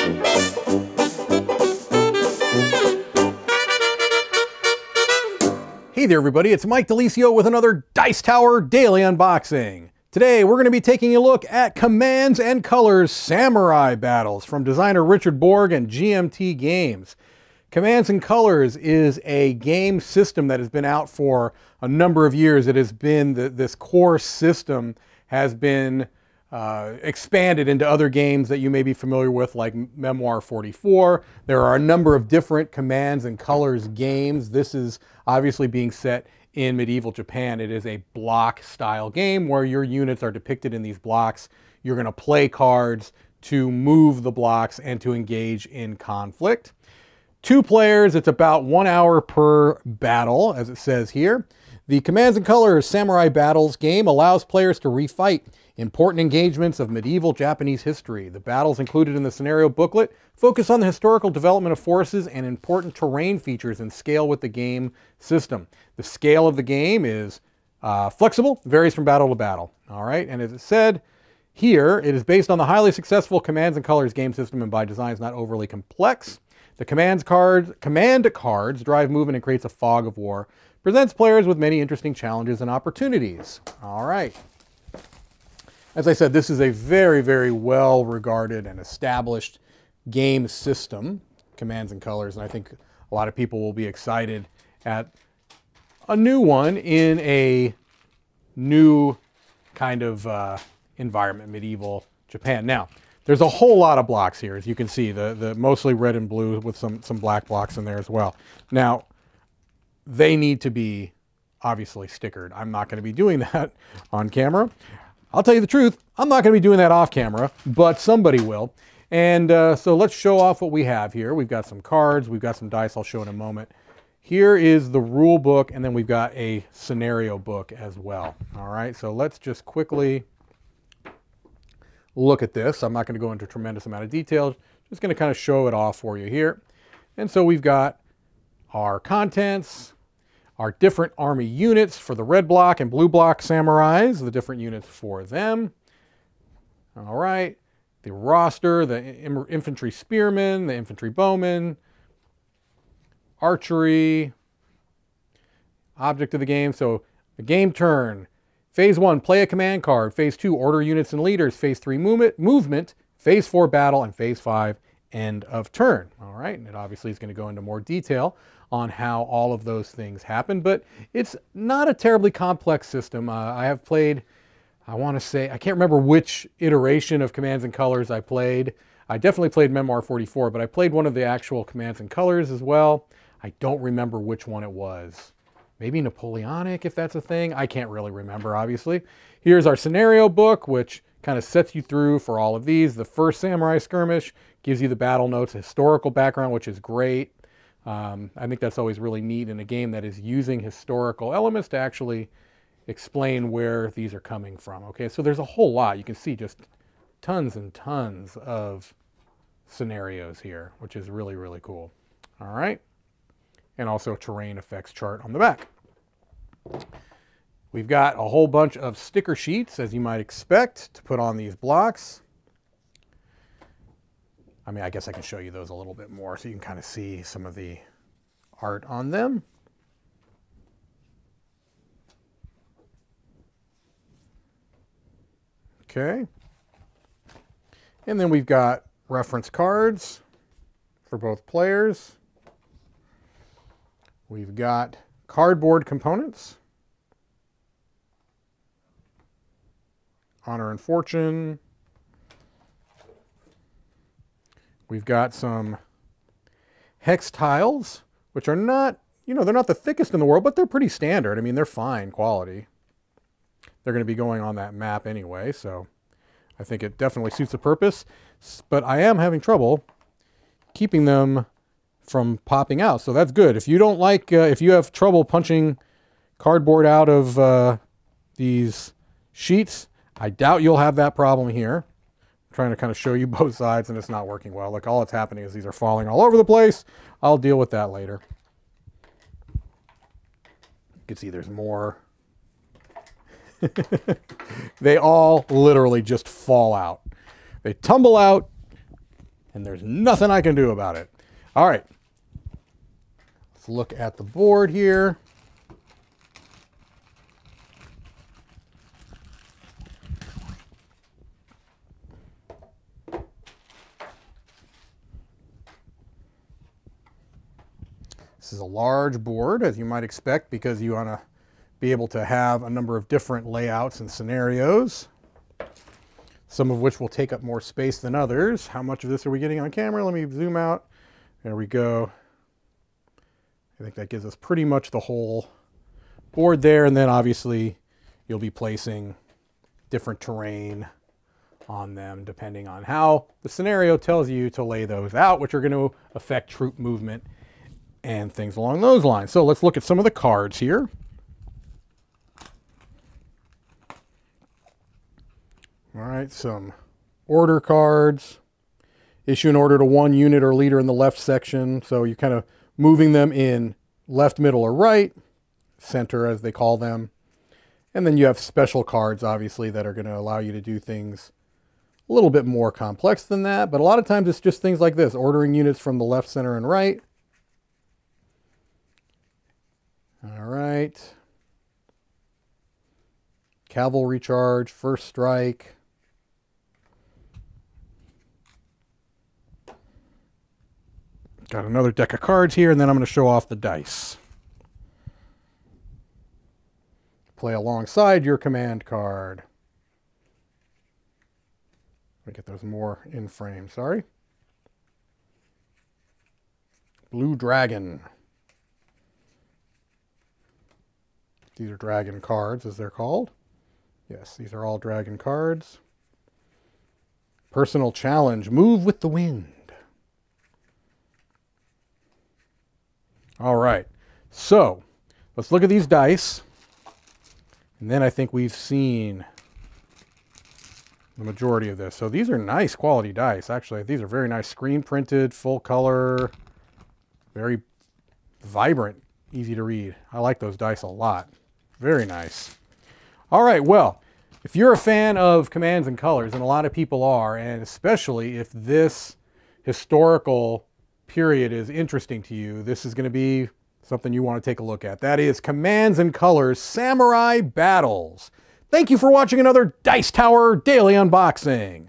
Hey there everybody, it's Mike Delisio with another Dice Tower Daily Unboxing. Today we're going to be taking a look at Commands and Colors Samurai Battles from designer Richard Borg and GMT Games. Commands and Colors is a game system that has been out for a number of years. It has been, this core system has been expanded into other games that you may be familiar with, like Memoir 44. There are a number of different Commands and Colors games. This is obviously being set in medieval Japan. It is a block style game where your units are depicted in these blocks. You're going to play cards to move the blocks and to engage in conflict. 2 players, it's about 1 hour per battle, as it says here. The Commands and Colors Samurai Battles game allows players to refight important engagements of medieval Japanese history. The battles included in the scenario booklet focus on the historical development of forces and important terrain features and scale with the game system. The scale of the game is flexible, varies from battle to battle. All right, and as it said here, it is based on the highly successful Commands and Colors game system and by design is not overly complex. The command cards drive movement and creates a fog of war. Presents players with many interesting challenges and opportunities. All right. As I said, this is a very, very well regarded and established game system, Commands and Colors, and I think a lot of people will be excited at a new one in a new kind of environment, medieval Japan. Now, there's a whole lot of blocks here, as you can see, the mostly red and blue with some black blocks in there as well. Now, they need to be obviously stickered. I'm not going to be doing that on camera. I'll tell you the truth, I'm not going to be doing that off camera, but somebody will. And so let's show off what we have here. We've got some cards, we've got some dice I'll show in a moment. Here is the rule book, and then we've got a scenario book as well. All right, so let's just quickly look at this. I'm not going to go into a tremendous amount of detail, just going to kind of show it off for you here. And so we've got our contents, our different army units for the red block and blue block samurais, the different units for them. All right, the roster, the infantry spearmen, the infantry bowmen, archery, object of the game. So the game turn. Phase 1, play a command card. Phase 2, order units and leaders. Phase 3, movement. Phase 4, battle. And Phase 5, end of turn. All right, and it obviously is going to go into more detail on how all of those things happen, but it's not a terribly complex system. I have played, I want to say, I can't remember which iteration of Commands and Colors I played. I definitely played Memoir 44, but I played one of the actual Commands and Colors as well. I don't remember which one it was. Maybe Napoleonic, if that's a thing. I can't really remember, obviously. Here's our scenario book, which kind of sets you through for all of these. The first Samurai Skirmish gives you the battle notes, historical background, which is great. I think that's always really neat in a game that is using historical elements to actually explain where these are coming from. Okay, so there's a whole lot. You can see just tons and tons of scenarios here, which is really, really cool. All right, and also a terrain effects chart on the back. We've got a whole bunch of sticker sheets, as you might expect, to put on these blocks. I mean, I guess I can show you those a little bit more so you can kind of see some of the art on them. Okay. And then we've got reference cards for both players. We've got cardboard components. Honor and Fortune. We've got some hex tiles, which are not, you know, they're not the thickest in the world, but they're pretty standard. I mean, they're fine quality. They're going to be going on that map anyway, so I think it definitely suits the purpose. But I am having trouble keeping them from popping out, so that's good. If you don't like, if you have trouble punching cardboard out of these sheets, I doubt you'll have that problem here. Trying to kind of show you both sides and it's not working well. Look, all that's happening is these are falling all over the place. I'll deal with that later. You can see there's more. They all literally just fall out. They tumble out and there's nothing I can do about it. All right, let's look at the board here. This is a large board, as you might expect, because you want to be able to have a number of different layouts and scenarios, some of which will take up more space than others. How much of this are we getting on camera? Let me zoom out. There we go. I think that gives us pretty much the whole board there, and then obviously you'll be placing different terrain on them depending on how the scenario tells you to lay those out, which are going to affect troop movement and things along those lines. So let's look at some of the cards here. All right, some order cards. Issue an order to one unit or leader in the left section. So you're kind of moving them in left, middle, or right, center as they call them. And then you have special cards, obviously, that are going to allow you to do things a little bit more complex than that. But a lot of times it's just things like this, ordering units from the left, center, and right. All right. Cavalry charge, first strike. Got another deck of cards here, and then I'm going to show off the dice. Play alongside your command card. Let me get those more in frame, sorry. Blue Dragon. These are dragon cards, as they're called. Yes, these are all dragon cards. Personal challenge, move with the wind. All right, so let's look at these dice. And then I think we've seen the majority of this. So these are nice quality dice, actually. These are very nice, screen printed, full color, very vibrant, easy to read. I like those dice a lot. Very nice. All right, well, if you're a fan of Commands and Colors, and a lot of people are, and especially if this historical period is interesting to you, this is going to be something you want to take a look at. That is Commands and Colors Samurai Battles. Thank you for watching another Dice Tower Daily Unboxing.